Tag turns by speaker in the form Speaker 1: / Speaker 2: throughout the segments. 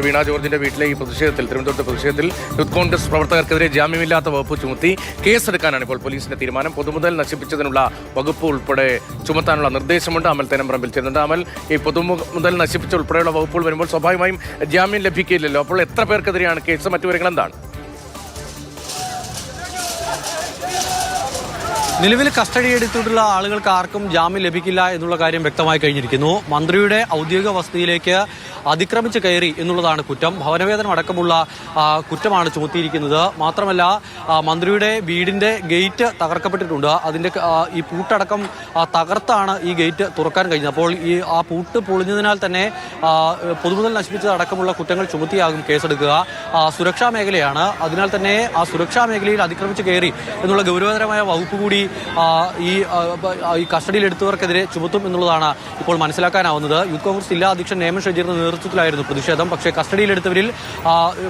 Speaker 1: വീണ ജോർജിന്റെ വീട്ടിലെ ഈ പ്രതിഷേധത്തിൽ തിരുവനന്തപുരത്തെ പ്രതിഷേധത്തിൽ യൂത്ത് കോൺഗ്രസ് പ്രവർത്തകർക്കെതിരെ ജാമ്യമില്ലാത്ത വകുപ്പ് ചുമത്തി കേസെടുക്കാനാണ് ഇപ്പോൾ പോലീസിന്റെ തീരുമാനം. പൊതുമുതൽ നശിപ്പിച്ചതിനുള്ള വകുപ്പ് ഉൾപ്പെടെ ചുമത്താനുള്ള നിർദ്ദേശമുണ്ട്. അമൽ തേനമ്പ്രമ്പിൽ ചേരുന്നുണ്ട്. അമൽ, ഈ പൊതുമുതൽ നശിപ്പിച്ച ഉൾപ്പെടെയുള്ള വകുപ്പുകൾ വരുമ്പോൾ സ്വാഭാവികമായും ജാമ്യം ലഭിക്കില്ലല്ലോ. അപ്പോൾ എത്ര പേർക്കെതിരെയാണ് കേസ്? മറ്റു വിവരങ്ങൾ എന്താണ്?
Speaker 2: നിലവിൽ കസ്റ്റഡി എടുത്തിട്ടുള്ള ആളുകൾക്ക് ആർക്കും ജാമ്യം ലഭിക്കില്ല എന്നുള്ള കാര്യം വ്യക്തമായി കഴിഞ്ഞിരിക്കുന്നു. മന്ത്രിയുടെ ഔദ്യോഗിക വസതിയിലേക്ക് അതിക്രമിച്ച് കയറി എന്നുള്ളതാണ് കുറ്റം. ഭവനവേതനം അടക്കമുള്ള കുറ്റമാണ് ചുമത്തിയിരിക്കുന്നത്. മാത്രമല്ല, മന്ത്രിയുടെ വീടിന്റെ ഗേറ്റ് തകർക്കപ്പെട്ടിട്ടുണ്ട്. അതിന്റെ ഈ പൂട്ടടക്കം തകർത്താണ് ഈ ഗേറ്റ് തുറക്കാൻ കഴിഞ്ഞത്. അപ്പോൾ ആ പൂട്ട് പൊളിഞ്ഞതിനാൽ തന്നെ പൊതുമുതൽ നശിപ്പിച്ചതടക്കമുള്ള കുറ്റങ്ങൾ ചുമത്തിയാകും കേസെടുക്കുക. സുരക്ഷാ മേഖലയാണ്. അതിനാൽ തന്നെ ആ സുരക്ഷാ മേഖലയിൽ അതിക്രമിച്ച് കയറി എന്നുള്ള ഗൗരവതരമായ വകുപ്പ് കൂടി ഈ കസ്റ്റഡിയിലെടുത്തവർക്കെതിരെ ചുമത്തും എന്നുള്ളതാണ് ഇപ്പോൾ മനസ്സിലാക്കാനാവുന്നത്. യൂത്ത് കോൺഗ്രസ് ജില്ലാ അധ്യക്ഷൻ നേമൻ ഷജീറിന്റെ നേതൃത്വത്തിലായിരുന്നു പ്രതിഷേധം. പക്ഷേ കസ്റ്റഡിയിലെടുത്തവരിൽ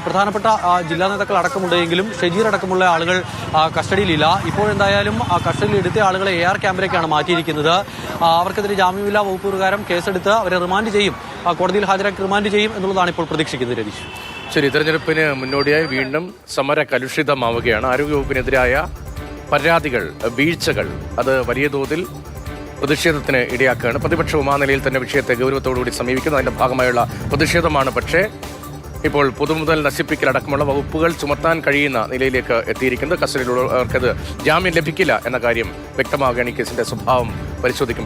Speaker 2: പ്രധാനപ്പെട്ട ജില്ലാ നേതാക്കൾ അടക്കമുണ്ടെങ്കിലും ഷജീർ അടക്കമുള്ള ആളുകൾ കസ്റ്റഡിയിലില്ല. ഇപ്പോഴെന്തായാലും കസ്റ്റഡിയിലെടുത്ത ആളുകളെ AR ക്യാമ്പിലേക്കാണ് മാറ്റിയിരിക്കുന്നത്. അവർക്കെതിരെ ജാമ്യമില്ലാ വകുപ്പ് പ്രകാരം കേസെടുത്ത് അവരെ റിമാൻഡ് ചെയ്യും, കോടതിയിൽ ഹാജരാക്കി റിമാൻഡ് ചെയ്യും എന്നുള്ളതാണ് ഇപ്പോൾ പ്രതീക്ഷിക്കുന്നത്. രതീഷ്,
Speaker 1: ശരി. തെരഞ്ഞെടുപ്പിന് മുന്നോടിയായി വീണ്ടും സമര കലുഷിതമാവുകയാണ്. ആരോഗ്യവകുപ്പിനെതിരായ പരാതികൾ, വീഴ്ചകൾ അത് വലിയ തോതിൽ പ്രതിഷേധത്തിന് ഇടയാക്കുകയാണ്. പ്രതിപക്ഷവും ആ നിലയിൽ തന്നെ വിഷയത്തെ ഗൗരവത്തോടുകൂടി സമീപിക്കുന്നു. അതിന്റെ ഭാഗമായുള്ള പ്രതിഷേധമാണ്. പക്ഷേ ഇപ്പോൾ പൊതുമുതൽ നശിപ്പിക്കലടക്കമുള്ള വകുപ്പുകൾ ചുമത്താൻ കഴിയുന്ന നിലയിലേക്ക് എത്തിയിരിക്കുന്നത്. കസ്റ്റഡിയിലുള്ളവർക്കത് ജാമ്യം ലഭിക്കില്ല എന്ന കാര്യം വ്യക്തമാവുകയാണ് ഈ കേസിന്റെ സ്വഭാവം പരിശോധിക്കുമ്പോൾ.